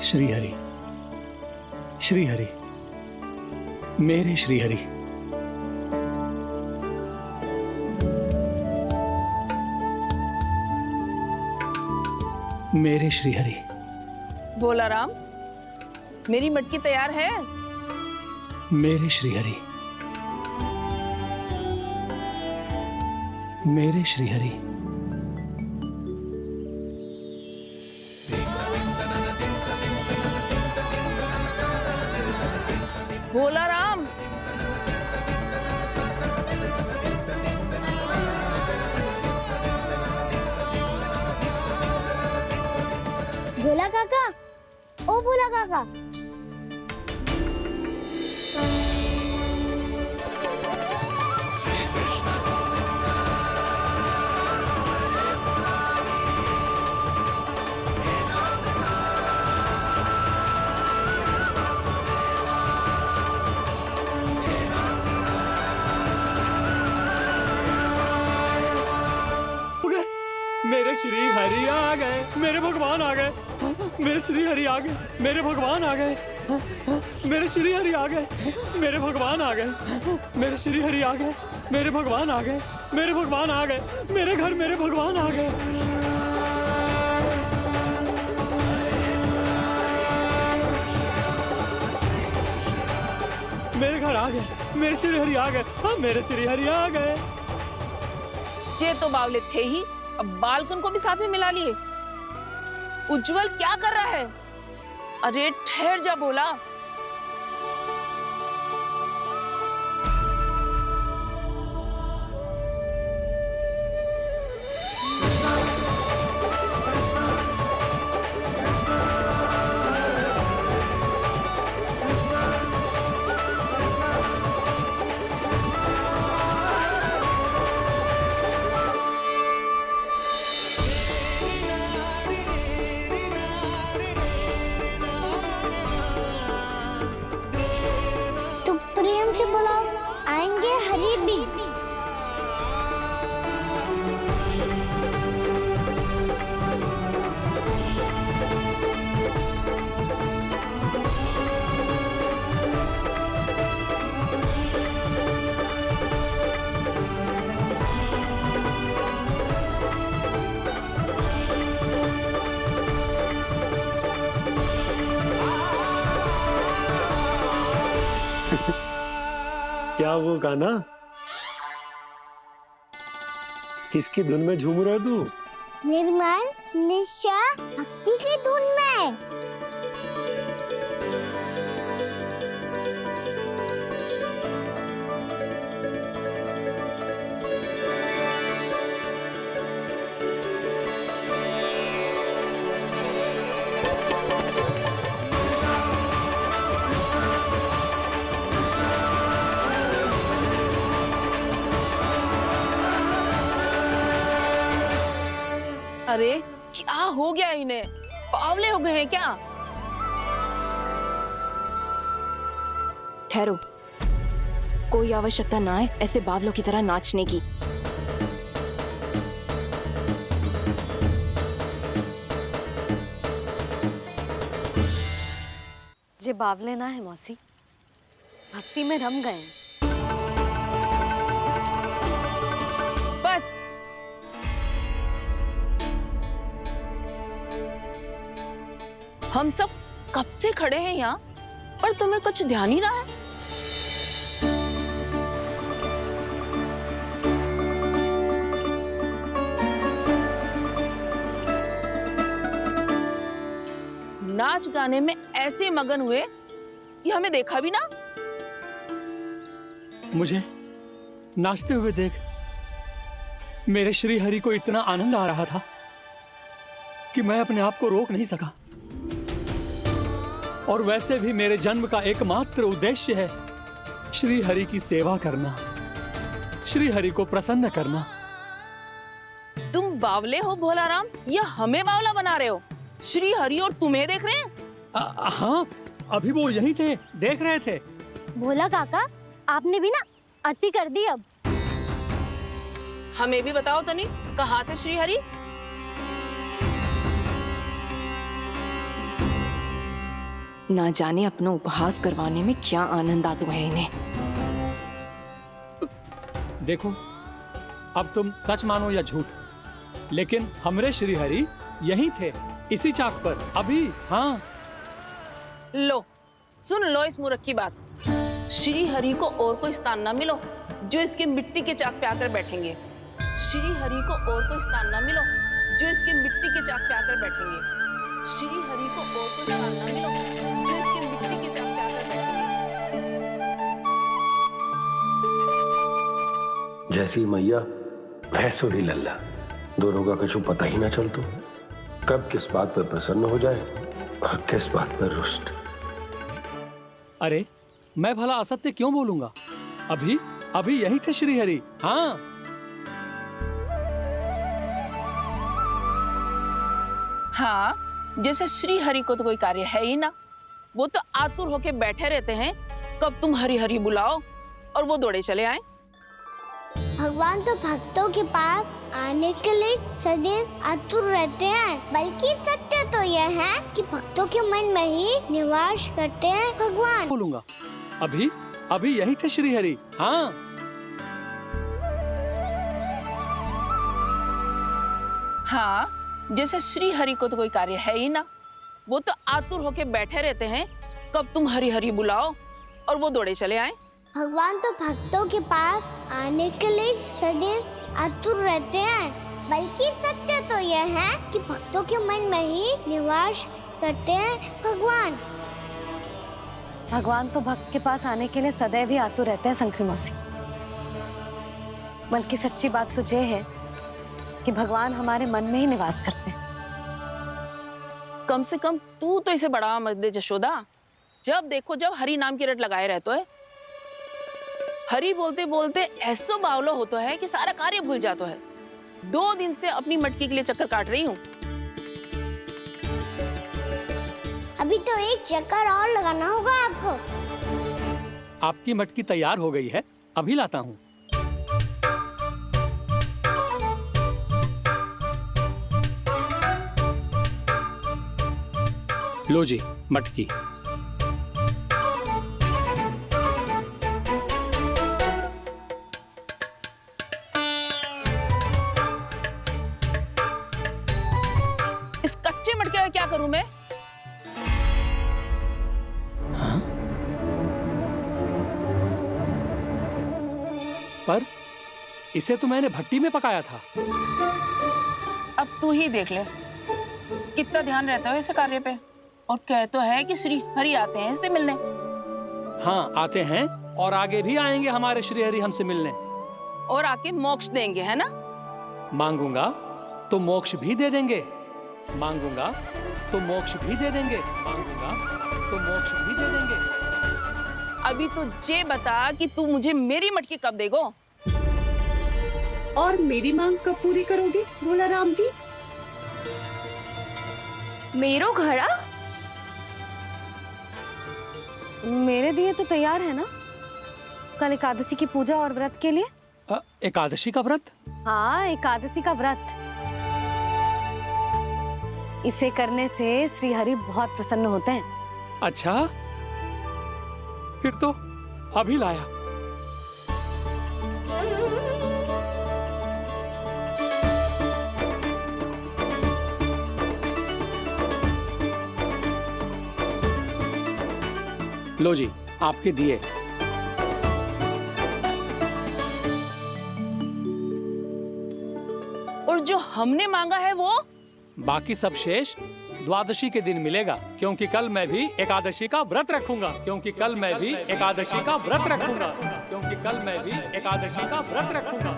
श्री हरि, श्री हरि, मेरे श्री हरि। मेरे श्री हरि। भोला राम, मेरी मटकी तैयार है। मेरे श्री हरि, मेरे श्री हरि। भोला राम, भोला काका, ओ भोला काका। मेरे श्री हरि आ गए, मेरे भगवान आ गए। मेरे श्री हरि आ गए, मेरे भगवान आ गए। मेरे श्री हरि आ गए, मेरे भगवान आ गए। मेरे श्री हरि आ गए, मेरे भगवान आ गए। मेरे भगवान आ गए, मेरे घर मेरे भगवान आ गए। मेरे घर आ गए, मेरे श्री हरि आ गए। हाँ, मेरे श्री हरि आ गए। ये तो बावले थे ही, अब बालकन को भी साथ में मिला लिए। उज्जवल क्या कर रहा है? अरे ठहर जा भोला। प्रेम से बुलाओ, आएंगे हरी भी। क्या वो गाना? किसकी धुन में झूम रहा तू? निर्मल निशा भक्ति की धुन में। अरे क्या हो गया इन्हें? बावले हो गए हैं क्या? ठहरो, कोई आवश्यकता ना है ऐसे बावलों की तरह नाचने की। जे बावले ना है मौसी, भक्ति में रम गए। बस हम सब कब से खड़े हैं यहाँ, पर तुम्हें कुछ ध्यान ही रहा है। नाच गाने में ऐसे मगन हुए कि हमें देखा भी ना। मुझे नाचते हुए देख मेरे श्री हरि को इतना आनंद आ रहा था कि मैं अपने आप को रोक नहीं सका। और वैसे भी मेरे जन्म का एकमात्र उद्देश्य है श्री हरि की सेवा करना, श्री हरि को प्रसन्न करना। तुम बावले हो भोला राम, या हमें बावला बना रहे हो? श्री हरि और तुम्हें देख रहे हैं। हाँ, अभी वो यहीं थे, देख रहे थे। भोला काका, आपने भी ना अति कर दी। अब हमें भी बताओ तनी, कहाँ थे श्री हरि? ना जाने अपना उपहास करवाने में क्या आनंद आतो है इन्हें। देखो, अब तुम सच मानो या झूठ, लेकिन हमरे श्री हरि यहीं थे, इसी चाक पर अभी। हाँ, लो सुन लो इस मूर्ख की बात। श्री हरि को और कोई स्थान ना मिलो जो इसके मिट्टी के चाक पे आकर बैठेंगे। श्री हरि को और कोई स्थान ना मिलो जो इसके मिट्टी के चाक पे आकर बैठेंगे। श्री हरि को और कोई स्थान ना मिलो जो इसके मिट्टी के चाक पे आकर बैठेंगे। जैसी मैया भैंसो ही लल्ला, दोनों का कुछ पता ही ना चलतो, कब किस बात पर प्रसन्न हो जाए और किस बात पर रुष्ट। अरे मैं भला असत्य क्यों बोलूंगा? अभी अभी यही थे श्री हरि। हाँ, हाँ, जैसे श्री हरि को तो कोई कार्य है ही ना, वो तो आतुर होके बैठे रहते हैं कब तुम हरि हरि बुलाओ और वो दौड़े चले आए। भगवान तो भक्तों के पास आने के लिए सदैव आतुर रहते हैं, बल्कि सत्य तो यह है कि भक्तों के मन में ही निवास करते हैं भगवान। बोलूंगा अभी अभी यही थे श्री हरि। हाँ, हाँ, जैसे श्री हरि को तो कोई कार्य है ही ना, वो तो आतुर होके बैठे रहते हैं कब तुम हरि हरि बुलाओ और वो दौड़े चले आए। भगवान तो भक्तों के पास आने के लिए सदैव आतुर रहते हैं, बल्कि सत्य तो यह है कि भक्तों के मन में ही निवास करते हैं भगवान। भगवान तो भक्त के पास आने के लिए सदैव ही आतुर रहते हैं शंकरी मौसी। बल्कि सच्ची बात तो ये है कि भगवान हमारे मन में ही निवास करते हैं। कम से कम तू तो इसे बढ़ावा मत दे जशोदा। जब देखो जब हरि नाम की रट लगाए रहते है। हरि बोलते बोलते ऐसो बावलो होता है कि सारा कार्य भूल जाता है। 2 दिन से अपनी मटकी के लिए चक्कर काट रही हूँ। अभी तो एक चक्कर और लगाना होगा आपको। आपकी मटकी तैयार हो गई है, अभी लाता हूँ। लो जी मटकी। इस कच्चे मटके का क्या करूं मैं? पर इसे तो मैंने भट्टी में पकाया था। अब तू ही देख ले कितना ध्यान रहता है इस कार्य पे। और कह तो है कि श्री हरि आते हैं इससे मिलने। हाँ, आते हैं और आगे भी आएंगे हमारे श्री हरि हमसे मिलने। और आके मोक्ष देंगे, है ना? मांगूंगा तो मोक्ष भी दे देंगे, मांगूंगा तो मोक्ष भी दे देंगे, मांगूंगा तो मोक्ष भी दे देंगे। अभी तो ये बता कि तू मुझे मेरी मटकी कब देगो? और मेरी मांग कब पूरी करोगे भोला राम जी? मेरो घड़ा मेरे दिए तो तैयार है ना, कल एकादशी की पूजा और व्रत के लिए। एकादशी का व्रत? हाँ, एकादशी का व्रत। इसे करने से श्री हरि बहुत प्रसन्न होते हैं। अच्छा, फिर तो अभी लाया। लो जी आपके दिए। और जो हमने मांगा है वो? बाकी सब शेष द्वादशी के दिन मिलेगा, क्योंकि कल मैं भी एकादशी का व्रत रखूंगा, क्योंकि कल मैं भी एकादशी का व्रत रखूंगा, क्योंकि कल मैं भी एकादशी का व्रत रखूंगा।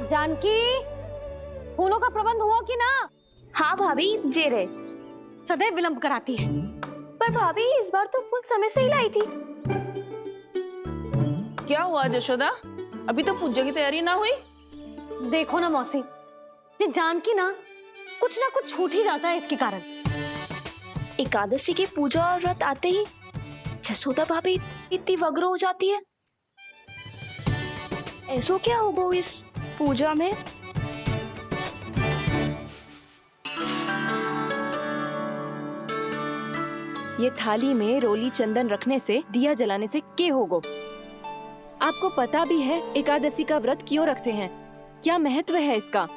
जानकी, फूलों का प्रबंध हुआ कि ना? हाँ भाभी, जे रहे। सदैव विलंब कराती है। पर भाभी इस बार तो फूल समय से ही लाई थी। क्या हुआ जशोदा? अभी तो पूजा की तैयारी ना हुई? देखो ना मौसी, ये जानकी ना कुछ छूट ही जाता है इसके कारण। एकादशी की पूजा और व्रत आते ही जसोदा भाभी इतनी वग्र हो जाती है? ऐसो क्या होगा इस पूजा में? ये थाली में रोली चंदन रखने से, दिया जलाने से के होगो? आपको पता भी है एकादशी का व्रत क्यों रखते हैं? क्या महत्व है इसका?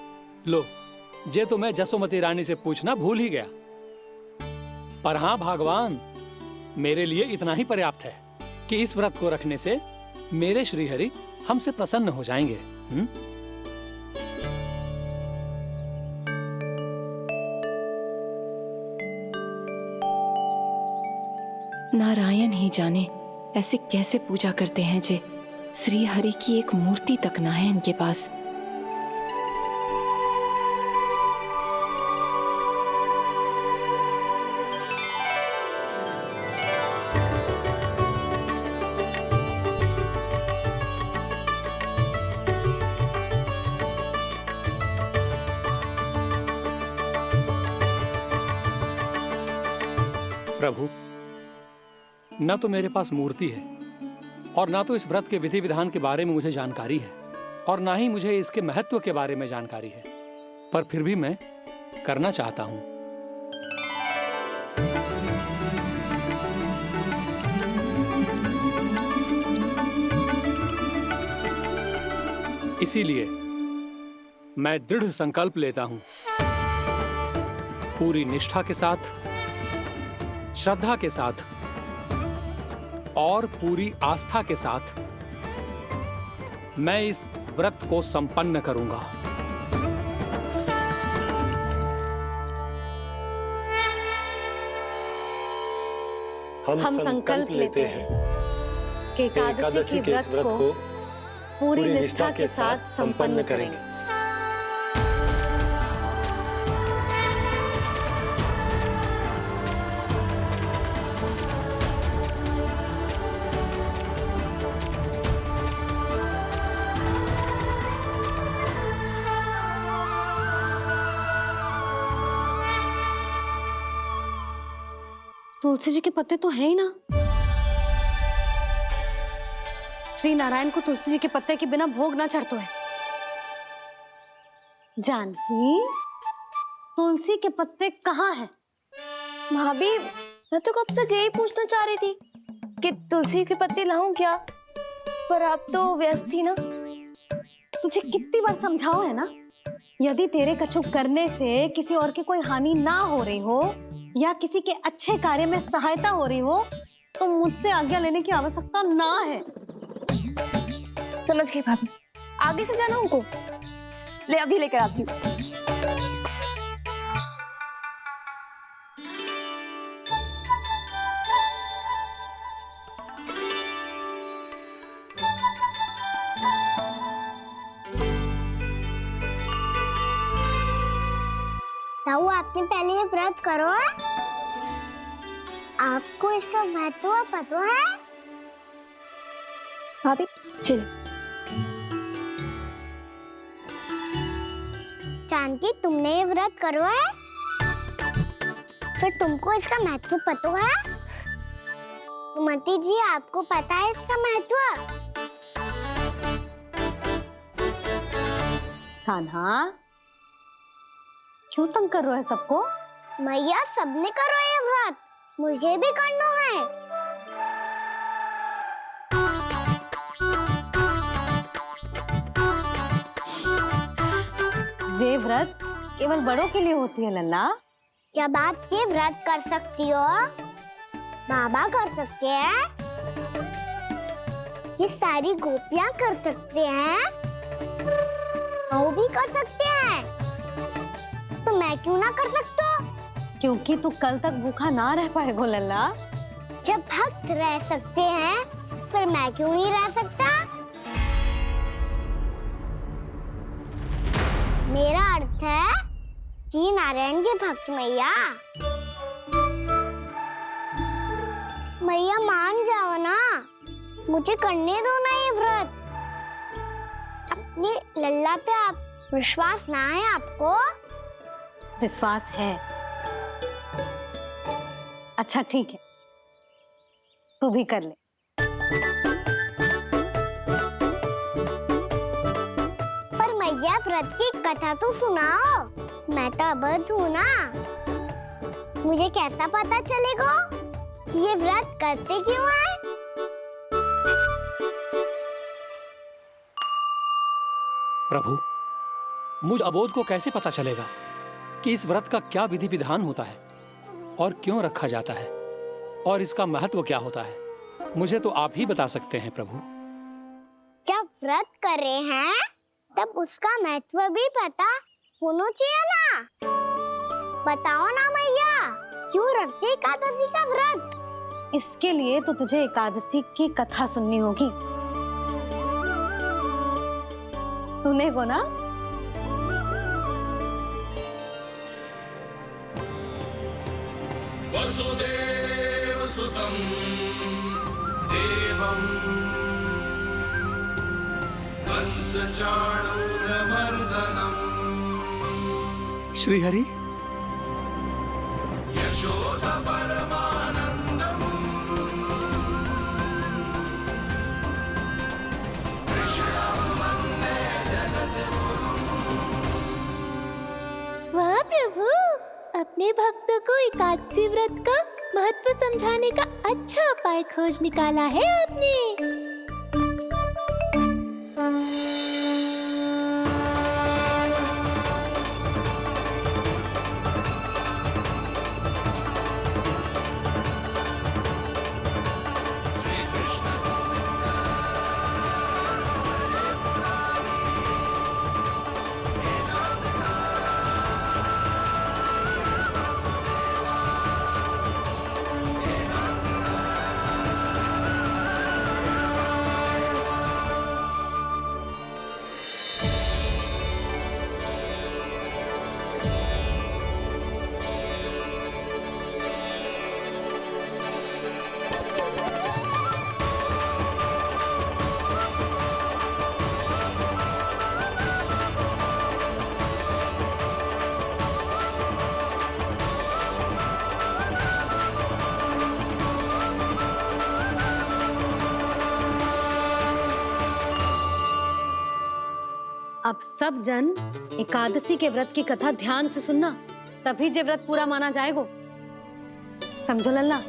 लो, जे तो मैं जसोमती रानी से पूछना भूल ही गया। पर हाँ भगवान, मेरे लिए इतना ही पर्याप्त है कि इस व्रत को रखने से मेरे श्रीहरि हमसे प्रसन्न हो जाएंगे। नारायण ही जाने ऐसे कैसे पूजा करते हैं जे श्री हरि की एक मूर्ति तक ना है इनके पास। प्रभु, न तो मेरे पास मूर्ति है और ना तो इस व्रत के विधि विधान के बारे में मुझे जानकारी है और ना ही मुझे इसके महत्व के बारे में जानकारी है, पर फिर भी मैं करना चाहता हूं। इसीलिए मैं दृढ़ संकल्प लेता हूं, पूरी निष्ठा के साथ, श्रद्धा के साथ और पूरी आस्था के साथ मैं इस व्रत को संपन्न करूंगा। हम संकल्प लेते हैं कि एकादशी के व्रत को पूरी निष्ठा के साथ संपन्न करेंगे। तुलसी जी के पत्ते तो हैं ही ना। श्री नारायण को तुलसी जी के पत्ते के बिना भोग ना चढ़तो है। जानकी, तुलसी के पत्ते कहाँ हैं? भाभी, मैं तो कब से यही पूछना चाह रही थी कि तुलसी के पत्ते लाऊं क्या, पर आप तो व्यस्त थी ना। तुझे कितनी बार समझाओ है ना, यदि तेरे कछु करने से किसी और की कोई हानि ना हो रही हो या किसी के अच्छे कार्य में सहायता हो रही हो तो मुझसे आज्ञा लेने की आवश्यकता ना है। समझ गई भाभी, आगे से जाना उनको। ले अभी लेकर आती हूँ। ताऊ, आपने पहले ये व्रत करो है? आपको इसका महत्व पता है? भाभी चल। जानकी, तुमने ये व्रत करो है? फिर तुमको इसका महत्व पता है? सुमति जी, आपको पता है इसका महत्व? कान्हा, क्यों तंग कर रहा है सबको? मैया, सबने करो ये व्रत, मुझे भी करना है। ये व्रत केवल बड़ों के लिए होती है लल्ला। जब आप ये व्रत कर सकती हो, बाबा कर सकते हैं, ये सारी गोपियां कर सकते हैं, वो भी कर सकते हैं, तो मैं क्यों ना कर सकता? क्योंकि तू कल तक भूखा ना रह पाएगो लल्ला। जब भक्त रह सकते हैं, फिर मैं क्यों नहीं रह सकता? मेरा अर्थ है कि नारायण के भक्त मैया, मैया मान जाओ ना, मुझे करने दो ना ये व्रत। अपनी लल्ला पे आप विश्वास ना है आपको? विश्वास है। अच्छा ठीक है, तू तू भी कर ले। पर मैया व्रत की कथा तो सुनाओ, मैं तो अबध हूँ ना, मुझे कैसा पता चलेगा कि ये व्रत करते क्यों हैं? प्रभु, मुझ अबोध को कैसे पता चलेगा कि इस व्रत का क्या विधि विधान होता है और क्यों रखा जाता है और इसका महत्व क्या होता है? मुझे तो आप ही बता सकते हैं प्रभु। जब व्रत कर रहे हैं तब उसका महत्व भी पता होना चाहिए ना। बताओ ना मैया, क्यों रखते एकादशी का व्रत? इसके लिए तो तुझे एकादशी की कथा सुननी होगी। सुनेगो ना? वसुदेव सुतं देवं कंसचाणूरमर्दनम् श्रीहरि, यशोदा परमानन्दम् कृष्णं वन्दे जगद्गुरुम्। वाह प्रभु, अपने भक्तों को एकादशी व्रत का महत्व समझाने का अच्छा उपाय खोज निकाला है आपने। अब सब जन एकादशी के व्रत की कथा ध्यान से सुनना, तभी जे व्रत पूरा माना जाएगा। समझो लल्ला?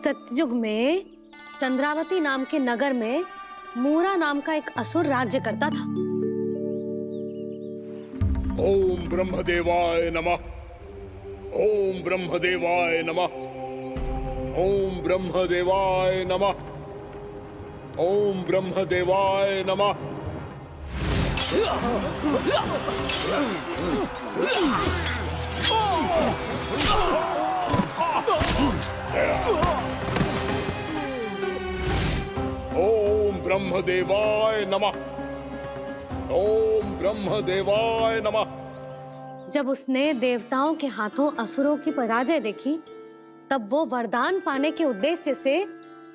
सतयुग में चंद्रावती नाम के नगर में मूरा नाम का एक असुर राज्य करता था। ओम ब्रह्मदेवाय नमः। ओम ब्रह्मदेवाय नमः। ओम ब्रह्मदेवाय नमः। ओम ब्रह्मदेवाय नमः। ओम ब्रह्मदेवाय नमः। ओम ब्रह्मदेवाय नमः। जब उसने देवताओं के हाथों असुरों की पराजय देखी, तब वो वरदान पाने के उद्देश्य से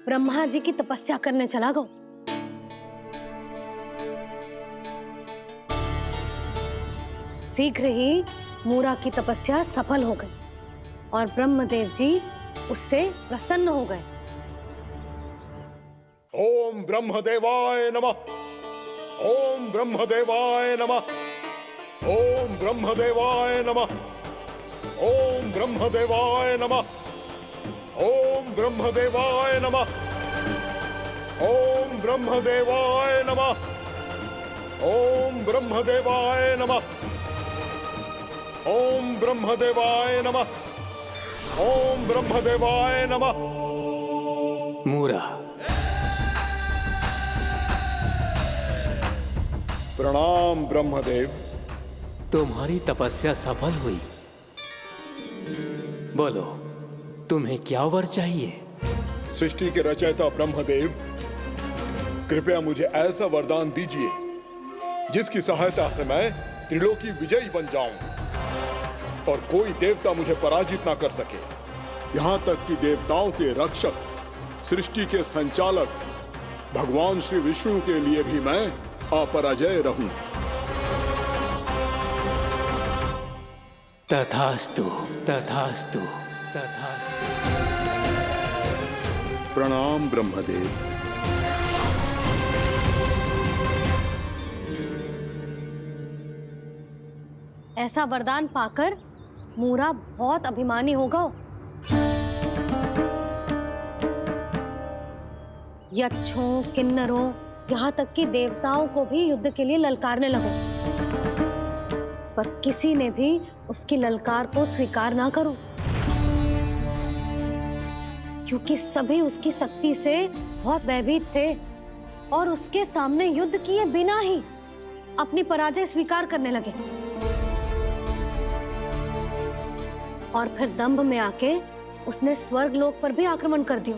ब्रह्मा जी की तपस्या करने चला गया। शीघ्र ही मूरा की तपस्या सफल हो गई और ब्रह्मदेव जी उससे प्रसन्न हो गए। ओम ब्रह्मदेवाय नमः। ओम ब्रह्मदेवाय नमः। ओम ब्रह्मदेवाय नमः। ओम ब्रह्मदेवाय नमः। ओम ब्रह्मदेवाय नमः। ओम ब्रह्मदेवाय नमः। ओम ब्रह्मदेवाय नमः। ओम ब्रह्मदेवाय नमः। ओम ब्रह्मदेवाय नमः। मूरा, प्रणाम ब्रह्मदेव। तुम्हारी तपस्या सफल हुई। बोलो, तुम्हें क्या वर चाहिए? सृष्टि के रचयिता ब्रह्मदेव, कृपया मुझे ऐसा वरदान दीजिए जिसकी सहायता से मैं त्रिलोकी विजयी बन जाऊं और कोई देवता मुझे पराजित ना कर सके। यहां तक कि देवताओं के रक्षक, सृष्टि के संचालक भगवान श्री विष्णु के लिए भी मैं अपराजय रहूं। तथास्तु, तथास्तु, तथास्तु। प्रणाम ब्रह्मदेव। ऐसा वरदान पाकर मूरा बहुत अभिमानी होगा। यक्षों, किन्नरों, यहाँ तक कि देवताओं को भी युद्ध के लिए ललकारने लगो, पर किसी ने भी उसकी ललकार को स्वीकार ना करो, क्योंकि सभी उसकी शक्ति से बहुत भयभीत थे और उसके सामने युद्ध किए बिना ही अपनी पराजय स्वीकार करने लगे और फिर दंभ में आके उसने स्वर्ग लोक पर भी आक्रमण कर दिया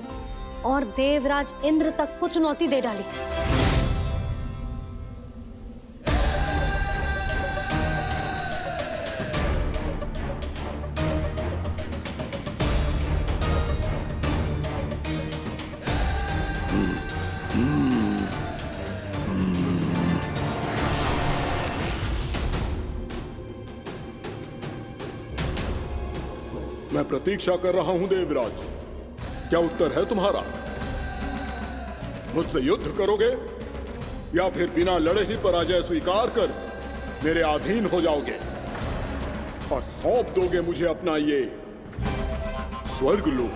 और देवराज इंद्र तक को चुनौती दे डाली। मैं प्रतीक्षा कर रहा हूं देवराज, क्या उत्तर है तुम्हारा? मुझसे युद्ध करोगे या फिर बिना लड़े ही पराजय स्वीकार कर मेरे अधीन हो जाओगे और सौंप दोगे मुझे अपना ये स्वर्ग लोक?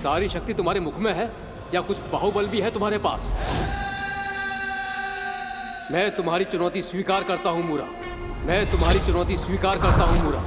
सारी शक्ति तुम्हारे मुख में है या कुछ बाहुबल भी है तुम्हारे पास? मैं तुम्हारी चुनौती स्वीकार करता हूं मूरा, मैं तुम्हारी चुनौती स्वीकार करता हूं मूरा।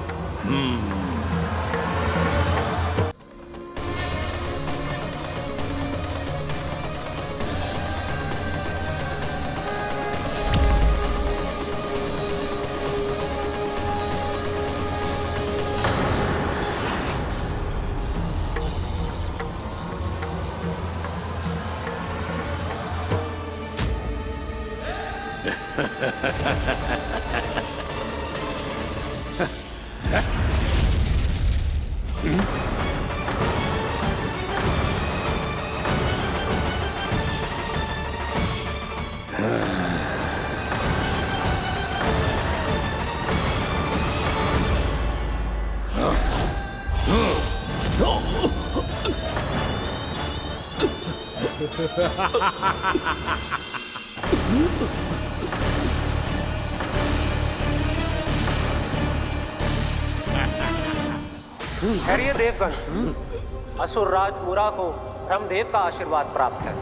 खैरिए देवगण, असुरराज मूरा को ब्रह्मदेव का आशीर्वाद प्राप्त है।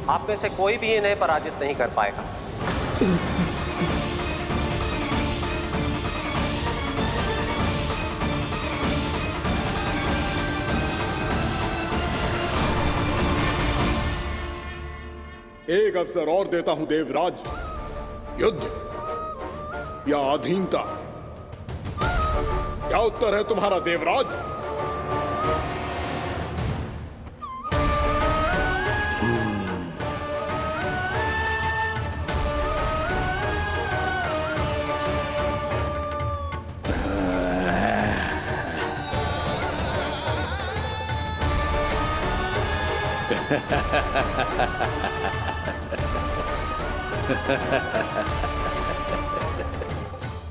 आप में से कोई भी इन्हें पराजित नहीं कर पाएगा। एक अवसर और देता हूं देवराज, युद्ध या अधीनता, क्या उत्तर है तुम्हारा देवराज?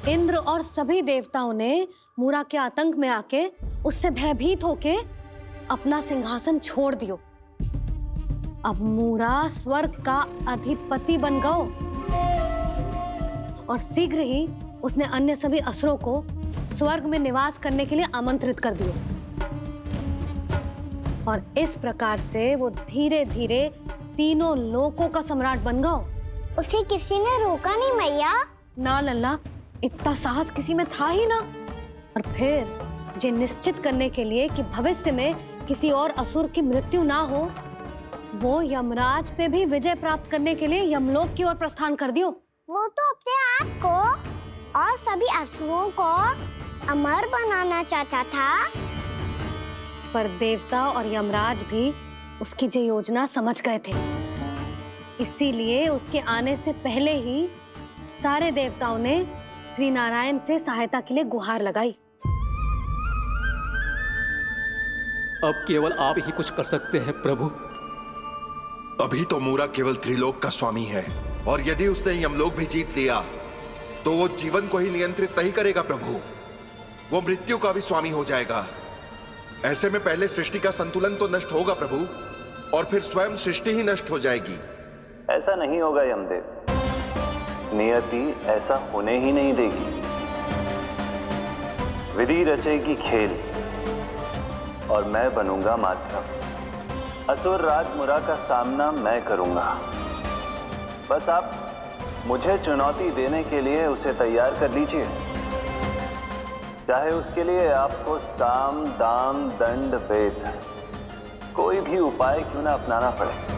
इंद्र और सभी देवताओं ने मूरा के आतंक में आके उससे भयभीत होके अपना सिंहासन छोड़ दियो। अब मूरा स्वर्ग का अधिपति बन गयो और शीघ्र ही उसने अन्य सभी असुरों को स्वर्ग में निवास करने के लिए आमंत्रित कर दियो और इस प्रकार से वो धीरे धीरे तीनों लोकों का सम्राट बन गयो। उसे किसी ने रोका नहीं मैया? ना लल्ला, इतना साहस किसी में था ही ना। और फिर ये निश्चित करने के लिए कि भविष्य में किसी और असुर की मृत्यु ना हो, वो यमराज पे भी विजय प्राप्त करने के लिए यमलोक की ओर प्रस्थान कर दियो वो तो अपने आप को और सभी असुरों को अमर बनाना चाहता था। पर देवता और यमराज भी उसकी ये योजना समझ गए थे, इसीलिए उसके आने से पहले ही सारे देवताओं ने श्री नारायण से सहायता के लिए गुहार लगाई। अब केवल आप ही कुछ कर सकते हैं प्रभु। अभी तो मूरा केवल त्रिलोक का स्वामी है, और यदि उसने यमलोक भी जीत लिया तो वो जीवन को ही नियंत्रित नहीं करेगा प्रभु, वो मृत्यु का भी स्वामी हो जाएगा। ऐसे में पहले सृष्टि का संतुलन तो नष्ट होगा प्रभु, और फिर स्वयं सृष्टि ही नष्ट हो जाएगी। ऐसा नहीं होगा यमदेव, नियति ऐसा होने ही नहीं देगी। विधि रचेगी खेल और मैं बनूंगा माध्यम। असुर राज मुरा का सामना मैं करूंगा। बस आप मुझे चुनौती देने के लिए उसे तैयार कर लीजिए, चाहे उसके लिए आपको साम दाम दंड भेद कोई भी उपाय क्यों ना अपनाना पड़े।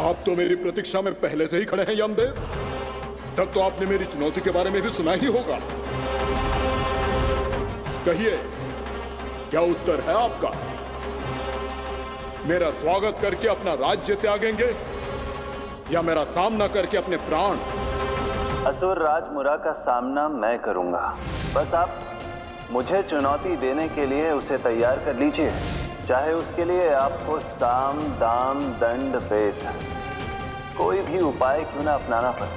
आप तो मेरी प्रतीक्षा में पहले से ही खड़े हैं यमदेव, तब तो आपने मेरी चुनौती के बारे में भी सुना ही होगा। कहिए, क्या उत्तर है आपका? मेरा स्वागत करके अपना राज्य त्यागेंगे या मेरा सामना करके अपने प्राण? असुर राज मुरा का सामना मैं करूंगा। बस आप मुझे चुनौती देने के लिए उसे तैयार कर लीजिए, चाहे उसके लिए आपको साम दाम दंड भेद कोई भी उपाय क्यों ना अपनाना पड़े।